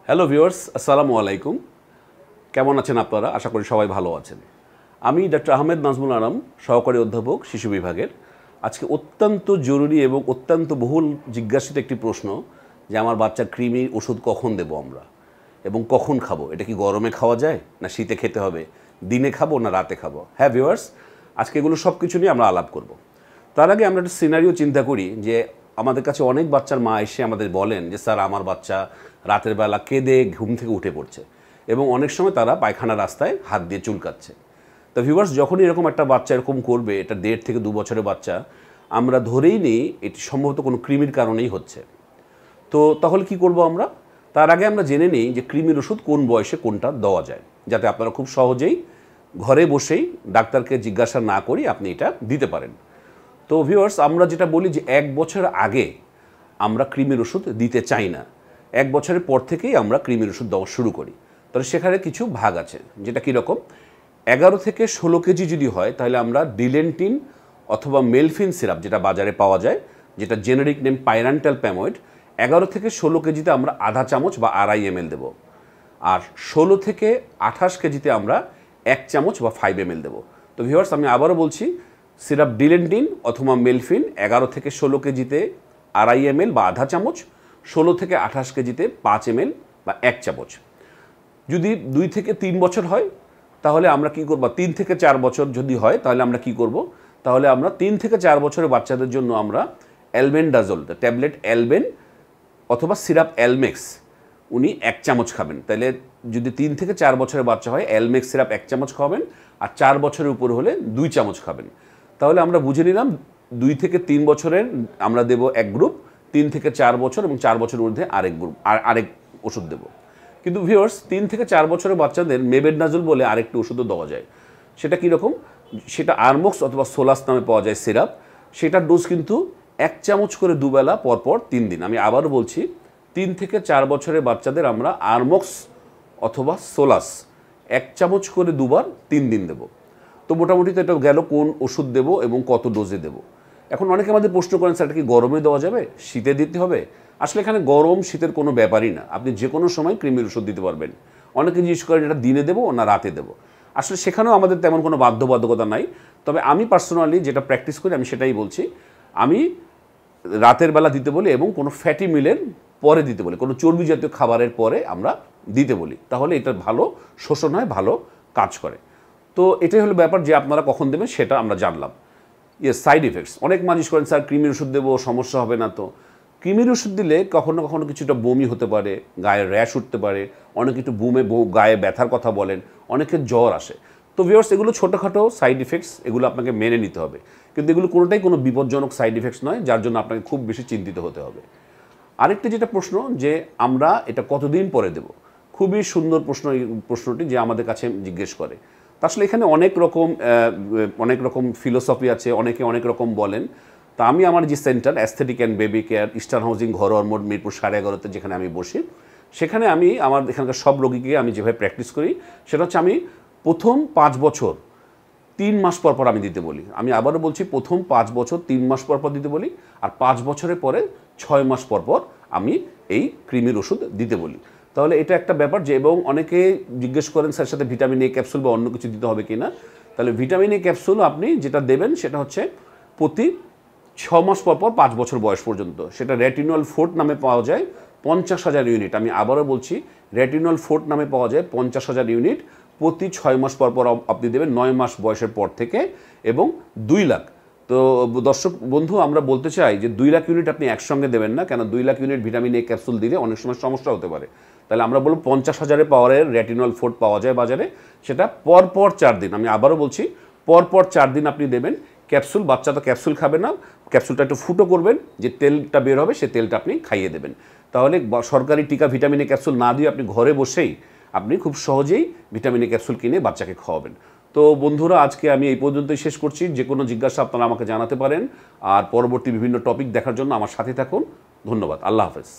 Hello viewers, আসসালামু আলাইকুম। কেমন আছেন আপনারা? আশা করি সবাই ভালো আছেন। আমি ডক্টর আহমেদ নাজমুল আনাম, সহকারী অধ্যাপক শিশু বিভাগের। আজকে অত্যন্ত জরুরি এবং অত্যন্ত বহুল জিজ্ঞাসিত একটি প্রশ্ন যে আমার বাচ্চার কৃমির ওষুধ কখন দেবো আমরা এবং কখন খাবো? এটা কি গরমে খাওয়া যায়, না শীতে খেতে হবে, দিনে খাবো না রাতে খাবো? হ্যাঁ ভিউয়ার্স, আজকে এগুলো সব কিছু নিয়ে আমরা আলাপ করব। তার আগে আমরা একটা সিনারিও চিন্তা করি যে আমাদের কাছে অনেক বাচ্চার মা এসে আমাদের বলেন যে স্যার আমার বাচ্চা রাতের বেলা কেঁদে ঘুম থেকে উঠে পড়ছে এবং অনেক সময় তারা পায়খানা রাস্তায় হাত দিয়ে চুলকাচ্ছে। তো ভিউয়ার্স, যখনই এরকম একটা বাচ্চা এরকম করবে, এটা 1.5 থেকে 2 বছরের বাচ্চা, আমরা ধরেই নিই এটি সম্ভবত কোনো কৃমির কারণেই হচ্ছে। তো তাহলে কি করব আমরা? তার আগে আমরা জেনে নিই যে কৃমির ওষুধ কোন বয়সে কোনটা দেওয়া যায়, যাতে আপনারা খুব সহজেই ঘরে বসেই ডাক্তারকে জিজ্ঞাসা না করি আপনি এটা দিতে পারেন। তো ভিউয়ার্স, আমরা যেটা বলি যে 1 বছর আগে আমরা কৃমির ওষুধ দিতে চাই না। 1 বছরের পর থেকেই আমরা কৃমির ওষুধ দেওয়া শুরু করি। তবে সেখানে কিছু ভাগ আছে, যেটা কীরকম? 11 থেকে 16 কেজি যদি হয় তাহলে আমরা ডিলেন্টিন অথবা মেলফিন সিরাপ, যেটা বাজারে পাওয়া যায়, যেটা জেনেরিক নেম পাইরান্টাল প্যাময়েড, 11 থেকে 16 কেজিতে আমরা আধা চামচ বা 2.5 ml দেবো। আর 16 থেকে 28 কেজিতে আমরা 1 চামচ বা 5 ml দেবো। তো ভিউয়ার্স, আমি আবারও বলছি, সিরাপ ডিলেন্টিন অথবা মেলফিন 11 থেকে 16 কেজিতে 2.5 ml বা আধা চামচ, 16 থেকে 28 কেজিতে 5 ml বা 1 চামচ। যদি 2 থেকে 3 বছর হয় তাহলে আমরা কি করব? 3 থেকে 4 বছর যদি হয় তাহলে আমরা কি করব? তাহলে আমরা 3 থেকে 4 বছরের বাচ্চাদের জন্য আমরা অ্যালবেন্ডাজোল ট্যাবলেট অ্যালবেন অথবা সিরাপ অ্যালমেক্স উনি 1 চামচ খাবেন। তাহলে যদি 3 থেকে 4 বছরের বাচ্চা হয় অ্যালমেক্স সিরাপ 1 চামচ খাবেন, আর 4 বছরের উপর হলে 2 চামচ খাবেন। তাহলে আমরা বুঝে নিলাম 2 থেকে 3 বছরের আমরা দেব এক গ্রুপ, 3 থেকে 4 বছর এবং 4 বছরের ঊর্ধ্বে আরেক গ্রুপ, আরেক ওষুধ দেব। কিন্তু ভিউয়ার্স, 3 থেকে 4 বছরের বাচ্চাদের মেবেডনাজল বলে আরেকটি ওষুধও দেওয়া যায়। সেটা কীরকম? সেটা আরমক্স অথবা সোলাস নামে পাওয়া যায় সিরাপ। সেটার ডোজ কিন্তু 1 চামচ করে দুবেলা পরপর 3 দিন। আমি আবারও বলছি, 3 থেকে 4 বছরের বাচ্চাদের আমরা আরমক্স অথবা সোলাস 1 চামচ করে দুবার 3 দিন দেব। তো মোটামুটি তো এটা গেল কোন ওষুধ দেব এবং কত ডোজে দেব। এখন অনেকে আমাদের প্রশ্ন করেন, স্যার এটা কি গরমে দেওয়া যাবে, শীতে দিতে হবে? আসলে এখানে গরম শীতের কোনো ব্যাপারই না, আপনি যে কোনো সময় কৃমির ওষুধ দিতে পারবেন। অনেকে জিজ্ঞেস করেন এটা দিনে দেবো না রাতে দেবো। আসলে সেখানেও আমাদের তেমন কোনো বাধ্যবাধকতা নাই। তবে আমি পার্সোনালি যেটা প্র্যাকটিস করি আমি সেটাই বলছি, আমি রাতের বেলা দিতে বলি এবং কোনো ফ্যাটি মিলের পরে দিতে বলি, কোনো চর্বি জাতীয় খাবারের পরে আমরা দিতে বলি। তাহলে এটা ভালো শোষণ হয়, ভালো কাজ করে। তো এটাই হলো ব্যাপার যে আপনারা কখন দেবেন সেটা আমরা জানলাম। সাইড ইফেক্টস, অনেক মানুষ করেন স্যার কৃমির ওষুধ দেবো, সমস্যা হবে না তো? কৃমির ওষুধ দিলে কখনো কখনো কিছুটা বমি হতে পারে, গায়ে র্যাশ উঠতে পারে, অনেকে একটু গায়ে ব্যথার কথা বলেন, অনেকের জ্বর আসে। তো ভিউয়ার্স, এগুলো ছোটোখাটো সাইড ইফেক্টস, এগুলো আপনাকে মেনে নিতে হবে। কিন্তু এগুলো কোনোটাই কোনো বিপজ্জনক সাইড ইফেক্টস নয়, যার জন্য আপনাকে খুব বেশি চিন্তিত হতে হবে। আরেকটি যেটা প্রশ্ন যে আমরা এটা কতদিন পরে দেব, খুবই সুন্দর প্রশ্ন এই প্রশ্নটি, যে আমাদের কাছে জিজ্ঞেস করে। তা আসলে এখানে অনেক রকম ফিলোসফি আছে, অনেকে অনেক রকম বলেন। তা আমি আমার যে centre aesthetic and baby care, eastern housing, ঘরোয়া মোড়, মিরপুর 11.5-তে যেখানে আমি বসি, সেখানে আমি আমার এখানকার সব রোগীকে আমি যেভাবে প্র্যাকটিস করি সেটা হচ্ছে আমি প্রথম 5 বছর 3 মাস পর পর আমি দিতে বলি। আমি আবারও বলছি, প্রথম 5 বছর 3 মাস পর পর দিতে বলি, আর 5 বছরের পরে 6 মাস পর পর আমি এই কৃমির ওষুধ দিতে বলি। তাহলে এটা একটা ব্যাপার যে, এবং অনেকে জিজ্ঞেস করেন স্যার সাথে ভিটামিন এ ক্যাপসুল বা অন্য কিছু দিতে হবে কি না। তাহলে ভিটামিন এ ক্যাপসুল আপনি যেটা দেবেন সেটা হচ্ছে প্রতি 6 মাস পর পর 5 বছর বয়স পর্যন্ত। সেটা রেটিনল ফোর্ট নামে পাওয়া যায় 50,000 ইউনিট। আমি আবারও বলছি, রেটিনল ফোর্ট নামে পাওয়া যায় 50,000 ইউনিট প্রতি 6 মাস পর পর আপনি দেবেন, 9 মাস বয়সের পর থেকে, এবং 2 লাখ। তো দর্শক বন্ধু, আমরা বলতে চাই যে 2 লাখ ইউনিট আপনি একসঙ্গে দেবেন না, কেন 2 lakh unit vitamin A capsule দিলে অনেক সময় সমস্যা হতে পারে। তাহলে আমরা বলব 50,000 পাওয়ারের রেটিনল ফোর্ট পাওয়া যায় বাজারে, সেটা পরপর 4 দিন। আমি আবারও বলছি, পরপর 4 দিন আপনি দেবেন ক্যাপসুল। বাচ্চা তো ক্যাপসুল খাবে না, ক্যাপসুলটা একটু ফুটো করবেন, যে তেলটা বের হবে সে তেলটা আপনি খাইয়ে দেবেন। তাহলে সরকারি টিকা ভিটামিন এ ক্যাপসুল না দিয়ে আপনি ঘরে বসেই আপনি খুব সহজেই ভিটামিন এ ক্যাপসুল কিনে বাচ্চাকে খাওয়াবেন। তো বন্ধুরা, আজকে আমি এই পর্যন্তই শেষ করছি। যে কোনো জিজ্ঞাসা আপনারা আমাকে জানাতে পারেন, আর পরবর্তী বিভিন্ন টপিক দেখার জন্য আমার সাথে থাকুন। ধন্যবাদ। আল্লাহ হাফেজ।